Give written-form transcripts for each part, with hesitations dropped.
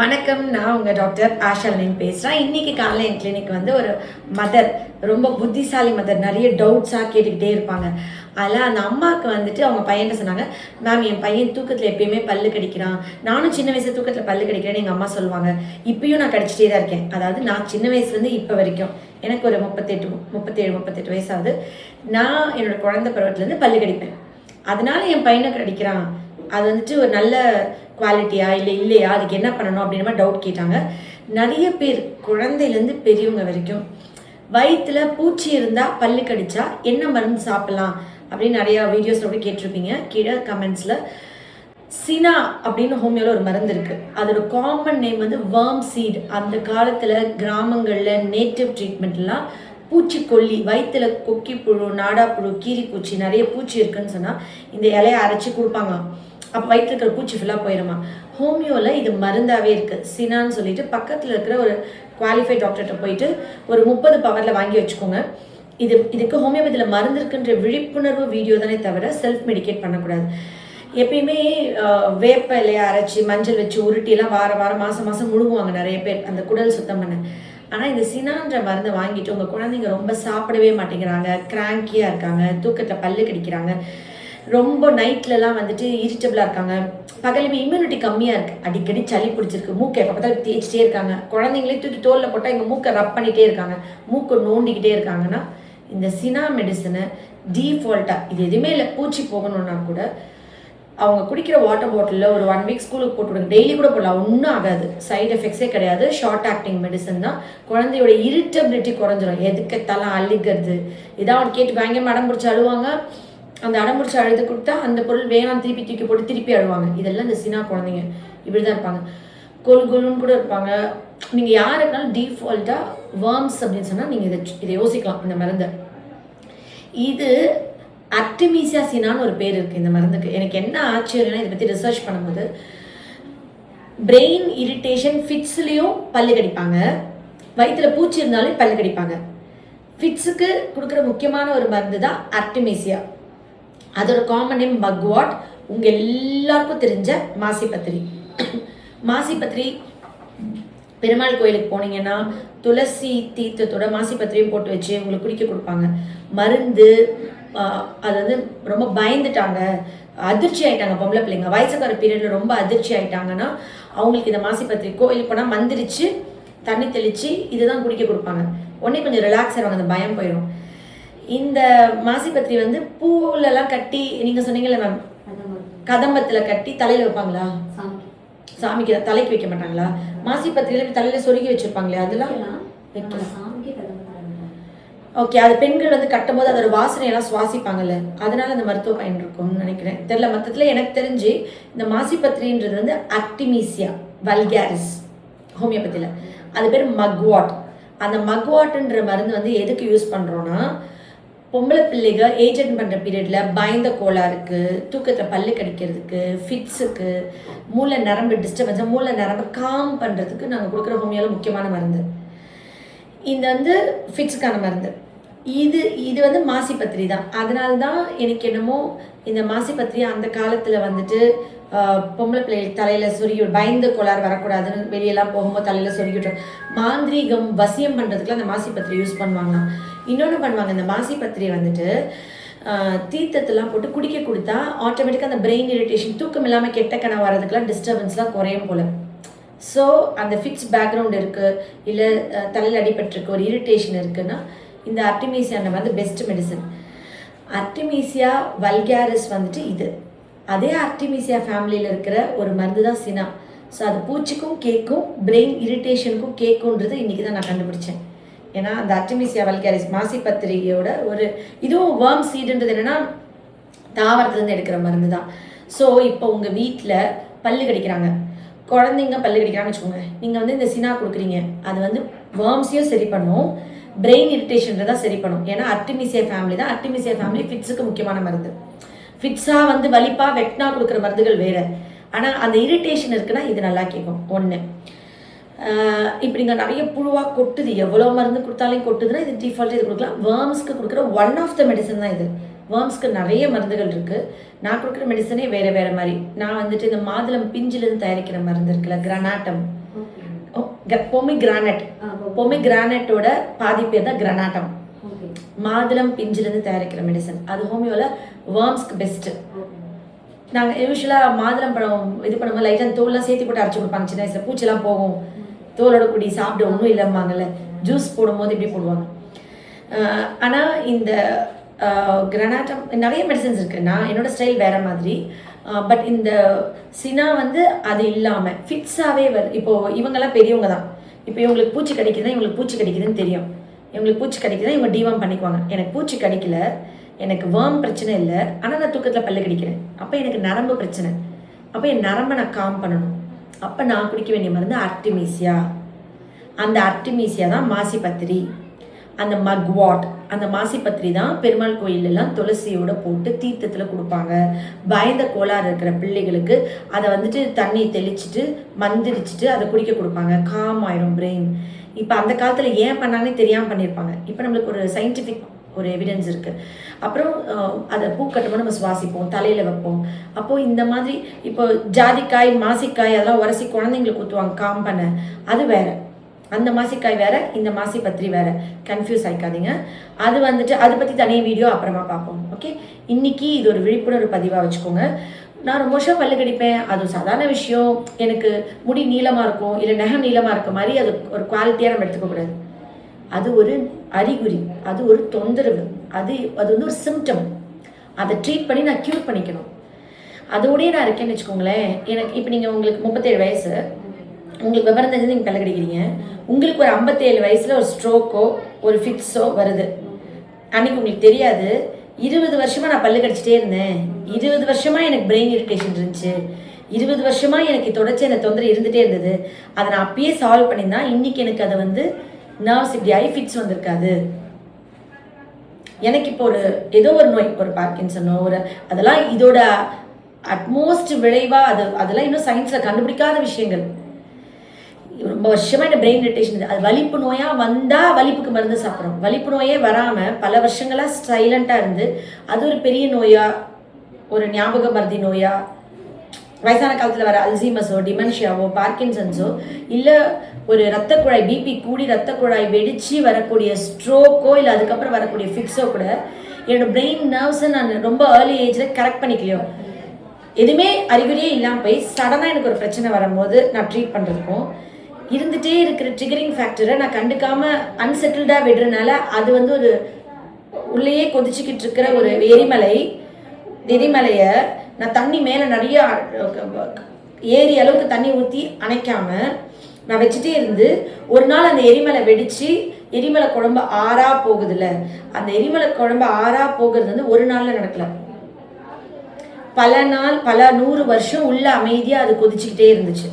வணக்கம். நான் உங்கள் டாக்டர் ஆஷாலின் பேசுகிறேன். இன்றைக்கி காலையில் என் கிளினிக் வந்து ஒரு மதர், ரொம்ப புத்திசாலி மதர், நிறைய டவுட்ஸாக கேட்டுக்கிட்டே இருப்பாங்க. அதில் அந்த அம்மாவுக்கு வந்துட்டு அவங்க பையன்ட்ட சொன்னாங்க, மேம் என் பையன் தூக்கத்தில் எப்பயுமே பல்லு கடிக்கிறான், நானும் சின்ன வயசு தூக்கத்தில் பல்லு கடிக்கிறேன்னு எங்கள் அம்மா சொல்லுவாங்க. இப்பயும் நான் கடிச்சிட்டே தான் இருக்கேன். அதாவது நான் சின்ன வயசுலேருந்து இப்போ வரைக்கும் எனக்கு ஒரு 37 வயசாகுது. நான் என்னோடய குழந்தை பருவத்துலேருந்து பல்லு கடிப்பேன். அதனால என் பையனை கடிக்கிறான், அது வந்துட்டு ஒரு நல்ல குவாலிட்டியா இல்லையா, அதுக்கு என்ன பண்ணணும் அப்படின்ற மாதிரி டவுட் கேட்டாங்க. நிறைய பேர் குழந்தையிலேருந்து பெரியவங்க வரைக்கும் வயிற்றுல பூச்சி இருந்தால் பல்லு கடிச்சா என்ன மருந்து சாப்பிட்லாம் அப்படின்னு நிறையா வீடியோஸில் கூட கேட்டிருப்பீங்க. கீழே கமெண்ட்ஸில் சினா அப்படின்னு ஹோமியோவில் ஒரு மருந்து இருக்குது. அதோட காமன் நேம் வந்து வேர்ம் சீட். அந்த காலத்தில் கிராமங்களில் நேட்டிவ் ட்ரீட்மெண்ட்லாம் பூச்சிக்கொல்லி, வயிற்றுல கொக்கி புழு, நாடாப்புழு, கீரிப்பூச்சி, நிறைய பூச்சி இருக்குன்னு சொன்னால் இந்த இலையை அரைச்சி கொடுப்பாங்களாம். அப்போ வயிற்றுல இருக்கிற பூச்சி ஃபுல்லாக போயிடுமா. ஹோமியோவில் இது மருந்தாகவே இருக்குது. சினான்னு சொல்லிட்டு பக்கத்தில் இருக்கிற ஒரு குவாலிஃபைட் டாக்டர்கிட்ட போயிட்டு ஒரு 30 பவரில் வாங்கி வச்சுக்கோங்க. இதுக்கு ஹோமியோபதியில் மருந்து இருக்குன்ற விழிப்புணர்வு வீடியோ தானே தவிர செல்ஃப் மெடிக்கேட் பண்ணக்கூடாது. எப்பயுமே வேப்ப இலையை அரைச்சி மஞ்சள் வச்சு உருட்டியெல்லாம் வாரம் மாதம் முழுங்குவாங்க நிறைய பேர் அந்த குடல் சுத்தம் பண்ண. ஆனால் இந்த சினான்ற மருந்தை வாங்கிட்டு உங்கள் குழந்தைங்க ரொம்ப சாப்பிடவே மாட்டேங்கிறாங்க, கிராங்கியாக இருக்காங்க, தூக்கத்தில் பல்லு கடிக்கிறாங்க, ரொம்ப நைட்லலாம் வந்துட்டு இரிட்டபிளாக இருக்காங்க, பகலுமே இம்யூனிட்டி கம்மியாக இருக்குது, அடிக்கடி சளி பிடிச்சிருக்கு, மூக்கை எப்போ பார்த்தாலும் தேய்ச்சிட்டே இருக்காங்க, குழந்தைங்களே தூக்கி தோலில் போட்டால் எங்கள் மூக்கை ரப் பண்ணிகிட்டே இருக்காங்க, மூக்கை நோண்டிக்கிட்டே இருக்காங்கன்னா இந்த சினா மெடிசனை டீஃபால்ட்டாக இது எதுவுமே இல்லை, பூச்சி போகணுன்னா கூட அவங்க குடிக்கிற வாட்டர் பாட்டிலில் ஒரு 1 வீக் ஸ்கூலுக்கு போட்டு விடுங்க. டெய்லி கூட போடலாம், ஒன்றும் ஆகாது, சைடு எஃபெக்ட்ஸே கிடையாது. ஷார்ட் ஆக்டிங் மெடிசன் தான். குழந்தையோட இரிட்டபிலிட்டி குறைஞ்சிடும். எதுக்கெத்தாலும் அழுகிறது, ஏதாவது அவன் கேட்டு பயங்கரமாக அடம் பிடிச்சி அழுவாங்க. அந்த அடம் பிடிச்சி அழுது கொடுத்தா அந்த பொருள் வேணாம் திருப்பி தூக்கி போட்டு திருப்பி அழுவாங்க. இதெல்லாம் இந்த சினா குழந்தைங்க இப்படி தான் இருப்பாங்க. கொலுன்னு கூட இருப்பாங்க. நீங்கள் யாருக்குனாலும் டீஃபால்ட்டாக வேர்ம்ஸ் அப்படின்னு சொன்னால் நீங்கள் இதை யோசிக்கலாம். இந்த மருந்தை இது ஆர்டிமீசியா சினான்னு ஒரு பேர் இருக்குது இந்த மருந்துக்கு. எனக்கு என்ன ஆச்சரியம்னா இதை பற்றி ரிசர்ச் பண்ணும்போது பிரெயின் இரிட்டேஷன் ஃபிட்ஸ்லேயும் பல்லு கடிப்பாங்க, வயிற்றுல பூச்சி இருந்தாலும் பல்லு கடிப்பாங்க. ஃபிட்ஸுக்கு கொடுக்குற முக்கியமான ஒரு மருந்து தான் ஆர்டிமீசியா. அதோட காமன் நேம் மக்வாட். உங்கள் எல்லாருக்கும் தெரிஞ்ச மாசிப்பத்திரி. மாசிப்பத்திரி பெருமாள் கோயிலுக்கு போனீங்கன்னா துளசி தீர்த்தத்தோட மாசிப்பத்திரியும் போட்டு வச்சு உங்களுக்கு குடிக்க கொடுப்பாங்க. மருந்து அது வந்து ரொம்ப பயந்துட்டாங்க, அதிர்ச்சி ஆகிட்டாங்க பொம்பளை பிள்ளைங்க, வயசுக்கார பீரியடில் ரொம்ப அதிர்ச்சி ஆகிட்டாங்கன்னா அவங்களுக்கு இந்த மாசிப்பத்திரி கோயிலுக்கு போனால் மந்திரிச்சு தண்ணி தெளித்து இதுதான் குடிக்க கொடுப்பாங்க. உடனே கொஞ்சம் ரிலாக்ஸ் ஆகிடுவாங்க, அந்த பயம் போயிடும். இந்த மாசிப்பத்திரி வந்து பூலெல்லாம் கட்டி, நீங்கள் சொன்னீங்கல்ல மேம், கதம்பத்தில் கட்டி தலையில் வைப்பாங்களா? சாமிக்கு தலைக்கு வைக்க மாட்டாங்களா? மாசிப்பத்திரியில் தலையில் சொருகி வச்சுருப்பாங்களே, அதெல்லாம் வைக்கலாம். ஓகே, அது பெண்கள் வந்து கட்டும்போது அதோட வாசனையெல்லாம் சுவாசிப்பாங்கல்ல, அதனால அந்த மருத்துவ பயன் இருக்கும்னு நினைக்கிறேன். தெரியல, மொத்தத்தில் எனக்கு தெரிஞ்சு இந்த மாசிப்பத்திரின்றது வந்து ஆர்டிமீசியா வல்காரிஸ் ஹோமியோபதியில், அது பேர் மக்வாட். அந்த மக்வாட்ன்ற மருந்து வந்து எதுக்கு யூஸ் பண்ணுறோன்னா, பொம்பளை பிள்ளைங்க ஏஜ் அட்டன் பண்ணுற பீரியடில் பயந்த கோளாறுக்கு, தூக்கத்தை பல்லு கடிக்கிறதுக்கு, ஃபிட்ஸுக்கு, மூளை நரம்பு டிஸ்டர்பன்ஸாக மூளை நரம்பு காம் பண்ணுறதுக்கு நாங்கள் கொடுக்குற ஹோமியோவில் முக்கியமான மருந்து. இது வந்து ஃபிட்ஸுக்கான மருந்து. இது வந்து மாசிப்பத்திரி தான். அதனால தான் எனக்கு என்னமோ இந்த மாசிப்பத்திரி அந்த காலத்தில் வந்துட்டு பொம்பளை பிள்ளைகளுக்கு தலையில் சொருகி பயந்த கோளாறு வரக்கூடாதுன்னு வெளியெல்லாம் போகும்போது தலையில் சொருகிவிட்டோம். மாந்திரீகம் வசியம் பண்ணுறதுக்குலாம் அந்த மாசிப்பத்திரி யூஸ் பண்ணுவாங்களாம். இன்னொன்று பண்ணுவாங்க, இந்த மாசிப்பத்திரியை வந்துட்டு தீர்த்தத்தெல்லாம் போட்டு குடிக்க கொடுத்தா ஆட்டோமேட்டிக்காக அந்த பிரெயின் இரிட்டேஷன், தூக்கம் இல்லாமல் கெட்ட கனவு வரதுக்கெலாம் டிஸ்டர்பன்ஸ்லாம் குறையும் போல். ஸோ அந்த ஃபிட்ஸ் பேக்ரவுண்ட் இருக்குது, இல்லை தலையில் அடிபட்டிருக்கு, ஒரு இரிட்டேஷன் இருக்குன்னா இந்த ஆர்டிமீசியான்ற வந்து பெஸ்ட் மெடிசன். ஆர்டிமீசியா வல்காரிஸ் வந்துட்டு இது அதே ஆர்டிமீசியா ஃபேமிலியில் இருக்கிற ஒரு மருந்து தான் சினா. ஸோ அது பூச்சிக்கும் கேட்கும், பிரெயின் இரிட்டேஷனுக்கும் கேட்குன்றது இன்றைக்கி தான் நான் கண்டுபிடிச்சேன். ஏன்னா அந்த ஆர்டிமீசியா வல்காரிஸ் மாசிப்பத்திரியோட ஒரு இதுவும் வேர்ம் சீடுன்றது என்னென்னா தாவரத்துலேருந்து எடுக்கிற மருந்து தான். ஸோ இப்போ உங்கள் வீட்டில் பல்லு கடிக்கிறாங்க, குழந்தைங்க பல்லு கடிக்கிறான்னு வச்சுக்கோங்க, நீங்கள் வந்து இந்த சினா கொடுக்குறீங்க, அது வந்து வேர்ம்ஸையும் சரி பண்ணும், பிரெயின் இரிட்டேஷன்றதான் சரி பண்ணும். ஏன்னா ஆர்டிமீசியா ஃபேமிலி தான். ஆர்டிமீசியா ஃபேமிலி ஃபிட்ஸுக்கு முக்கியமான மருந்து. ஃபிட்ஸாக வந்து வலிப்பா வெட்டினா கொடுக்குற மருந்துகள் வேறு, ஆனால் அந்த இரிட்டேஷன் இருக்குன்னா இது நல்லா கேட்கும். ஒன்று இப்படிங்க நிறைய புழுவாக கொட்டுது, எவ்வளோ மருந்து கொடுத்தாலும் கொட்டுதுன்னா இது டிஃபால்ட்டாக இது கொடுக்கலாம். வேர்ம்ஸ்க்கு கொடுக்குற ஒன் ஆஃப் த மெடிசன் தான் இது. வேர்ம்ஸ்க்கு நிறைய மருந்துகள் இருக்குது. நான் கொடுக்குற மெடிசனே வேறு வேறு மாதிரி. நான் வந்துட்டு இந்த மாதுளம் பிஞ்சிலேருந்து தயாரிக்கிற மருந்து இருக்குல்ல, கிரானாட்டம், பொமிகிரானட். பொமிகிரானட்டோட பாதி பேர் தான் கிரனாட்டம். மாதுளம் பிஞ்சிலிருந்து தயாரிக்கிற மெடிசன். அது ஹோமியோவில் வேர்ம்ஸ்க்கு பெஸ்ட்டு. நாங்கள் யூஸ்வலாக மாதுளம் பழம் இது பண்ணும்போது லைட்டாக தோல்லாம் சேர்த்து போட்டு அரைச்சி கொடுப்பாங்க. சின்ன வயசில் பூச்செல்லாம் போகும், தோலோட குடி சாப்பிட ஒன்றும் இல்லைம்பாங்கல்ல, ஜூஸ் போடும்போது இப்படி போடுவாங்க. ஆனால் இந்த கிரனாட்டம் நிறைய மெடிசன்ஸ் இருக்குது. நான் என்னோடய ஸ்டைல் வேறு மாதிரி. பட் இந்த சினா வந்து அது இல்லாமல் ஃபிட்ஸாகவே வருது. இப்போது இவங்கெல்லாம் பெரியவங்க தான். இப்போ இவங்களுக்கு பூச்சி கடிக்குதுன்னா இவங்களுக்கு பூச்சி கடிக்குதுன்னு தெரியும். இவங்களுக்கு பூச்சி கடிக்குதுன்னா இவங்க டிவார்ம் பண்ணிக்குவாங்க. எனக்கு பூச்சி கடிக்கல, எனக்கு வேர்ம் பிரச்சனை இல்லை, ஆனால் நான் தூக்கத்தில் பல்லு கடிக்கிறேன். அப்போ எனக்கு நரம்பு பிரச்சனை. அப்போ என் நரம்பை நான் காம் பண்ணணும். அப்போ நான் குடிக்க வேண்டிய மருந்து ஆர்டிமீசியா. அந்த ஆர்டிமீசியா தான் மாசிப்பத்திரி. அந்த மக்வாட், அந்த மாசிப்பத்திரி தான் பெருமாள் கோயிலெல்லாம் துளசியோட போட்டு தீர்த்தத்தில் கொடுப்பாங்க. பயந்த கோளாறு இருக்கிற பிள்ளைகளுக்கு அதை வந்துட்டு தண்ணி தெளிச்சுட்டு மந்திரிச்சிட்டு அதை குடிக்க கொடுப்பாங்க. காம் ஆயிரும் பிரெயின். இப்போ அந்த காலத்தில் ஏன் பண்ணாங்கன்னு தெரியாமல் பண்ணியிருப்பாங்க. இப்போ நம்மளுக்கு ஒரு சயின்டிஃபிக் ஒரு எவிடன்ஸ் இருக்குது. அப்புறம் அதை பூக்கட்டும்போது நம்ம சுவாசிப்போம், தலையில் வைப்போம். அப்போது இந்த மாதிரி இப்போ ஜாதிக்காய் மாசிக்காய் அதெல்லாம் உரசி குழந்தைங்களுக்கு ஊற்றுவாங்க காம் பண்ண. அது வேறு. அந்த மாசிக்காய் வேறு, இந்த மாசி பத்திரி வேறு. கன்ஃபியூஸ் ஆகிக்காதீங்க. அது வந்துட்டு அதை பற்றி தனியாக வீடியோ அப்புறமா பார்ப்போம். ஓகே, இன்றைக்கி இது ஒரு விழிப்புணர்வு பதிவாக வச்சுக்கோங்க. நான் ரொம்ப வருஷம் பல்லு கடிப்பேன், அது சாதாரண விஷயம். எனக்கு முடி நீளமாக இருக்கும், இல்லை நகம் நீளமாக இருக்க மாதிரி அது ஒரு குவாலிட்டியாக நம்ம எடுத்துக்கக்கூடாது. அது ஒரு அறிகுறி, அது ஒரு தொந்தரவு, அது வந்து ஒரு சிம்டம். அதை ட்ரீட் பண்ணி நான் க்யூர் பண்ணிக்கணும். அதோடய நான் இருக்கேன்னு வச்சுக்கோங்களேன். எனக்கு இப்போ நீங்கள் உங்களுக்கு 37 வயசு, உங்களுக்கு விவரம் தெரிஞ்சு நீங்கள் பல்லு கடிக்கிறீங்க. உங்களுக்கு ஒரு 57 வயசில் ஒரு ஸ்ட்ரோக்கோ ஒரு ஃபிட்ஸோ வருது. அன்றைக்கி உங்களுக்கு தெரியாது. 20 வருஷமாக நான் பல்லு கடிச்சிட்டே இருந்தேன், 20 வருஷமாக எனக்கு பிரெயின் இரிட்டேஷன் இருந்துச்சு, 20 வருஷமாக எனக்கு தொடர்ச்சி அந்த தொந்தரவு இருந்துகிட்டே இருந்தது. அதை நான் அப்பயே சால்வ் பண்ணியிருந்தா இன்றைக்கி எனக்கு அதை வந்து நர்வ்ஸ் இப்படி ஆகி ஃபிட்ஸ் வந்திருக்காது. எனக்கு இப்போ ஒரு ஏதோ ஒரு நோய், ஒரு பார்க்கின்சனோ ஒரு அதெல்லாம் இதோட அட்மோஸ்ட் விளைவாக அதெல்லாம் இன்னும் சயின்ஸில் கண்டுபிடிக்காத விஷயங்கள். ரொம்ப வருஷமாக இந்த பிரெயின் இரிட்டேஷன், அது வலிப்பு நோயாக வந்தால் வலிப்புக்கு மருந்து சாப்பிட்றோம். வலிப்பு நோயே வராமல் பல வருஷங்களாக சைலண்ட்டாக இருந்து அது ஒரு பெரிய நோயா, ஒரு ஞாபக மருதி நோயா, வயசான காலத்தில் வர அல்சீமஸோ டிமென்ஷியாவோ பார்க்கின்சன்ஸோ, இல்லை ஒரு ரத்த குழாய் பிபி கூடி ரத்த குழாய் வெடித்து வரக்கூடிய ஸ்ட்ரோக்கோ, இல்லை அதுக்கப்புறம் வரக்கூடிய ஃபிக்ஸோ கூட என்னோடய பிரெயின் நர்வ்ஸை நான் ரொம்ப ஏர்லி ஏஜில் கரெக்ட் பண்ணிக்கலையோ, எதுவுமே அறிகுறியே இல்லாமல் போய் சடனாக எனக்கு ஒரு பிரச்சனை வரும்போது நான் ட்ரீட் பண்ணுறதுக்கும் இருந்துகிட்டே இருக்கிற ட்ரிகரிங் ஃபேக்டரை நான் கண்டுக்காமல் அன்செட்டில்டாக விடுறதுனால அது வந்து ஒரு உள்ளேயே கொதிச்சுக்கிட்டு இருக்கிற ஒரு எரிமலையை நான் தண்ணி மேலே நிறைய ஏரி அளவுக்கு தண்ணி ஊற்றி அணைக்காமல் நான் வச்சுட்டே இருந்து ஒரு நாள் அந்த எரிமலை வெடித்து எரிமலை குழம்பு ஆறாக போகுதுல்ல, அந்த எரிமலை குழம்பு ஆறாக போகிறது வந்து ஒரு நாளில் நடக்கல. பல நாள், பல 100 வருஷம் உள்ள அமைதியாக அது கொதிச்சுக்கிட்டே இருந்துச்சு.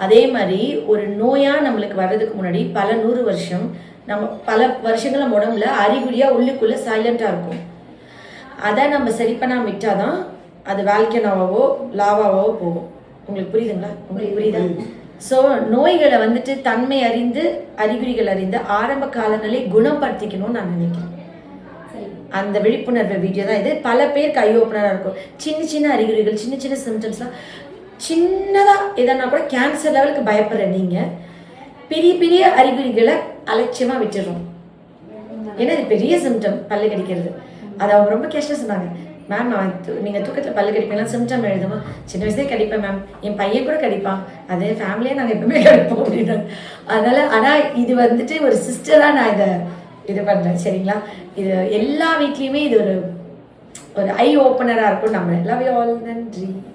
அதே மாதிரி ஒரு நோயாக நம்மளுக்கு வர்றதுக்கு முன்னாடி பல 100 வருஷம் நம்ம பல வருஷங்கள் நம்ம உடம்புல அறிகுறியாக உள்ளுக்குள்ளே சைலண்ட்டாக இருக்கும். அதை நம்ம சரி பண்ணாமல் விட்டால் தான் அது வால்கனாவோ லாவாவோ போகும். உங்களுக்கு புரியுதுங்களா? உங்களுக்கு புரியுதா? ஸோ நோய்களை வந்துட்டு தன்மை அறிந்து அறிகுறிகள் அறிந்து ஆரம்ப காலங்களே குணப்படுத்திக்கணும்னு நான் நினைக்கிறேன். அந்த விழிப்புணர்வு வீடியோ தான் இது. பல பேருக்கு ஐ ஓப்பனராக இருக்கும். சின்ன சின்ன அறிகுறிகள், சின்ன சின்ன சிம்டம்ஸ்லாம் சின்னதாக எதனா கூட கேன்சர் லெவலுக்கு பயப்படுற நீங்கள் பெரிய பெரிய அறிகுறிகளை அலட்சியமாக விட்டுடுறோம். ஏன்னா இது பெரிய சிம்டம் பல்லு கடிக்கிறது. அதை அவங்க ரொம்ப கேஷாக சொன்னாங்க. மேம் நீங்கள் தூக்கத்தில் பல்லு கடிப்பீங்களா, சிம்டம் எழுதுமா? சின்ன வயசுலேயே கடிப்பேன் மேம், என் பையன் கூட கடிப்பான், அதே ஃபேமிலியாக நாங்கள் எப்பவுமே கடிப்போம் அப்படின்னாங்க. அதனால் ஆனால் இது வந்துட்டு ஒரு சிஸ்டராக நான் இது பண்ணுறேன். சரிங்களா? இது எல்லா வீட்லேயுமே இது ஒரு ஐ ஓப்பனராக இருக்கும். நம்ம லவ் யூ ஆல். நன்றி.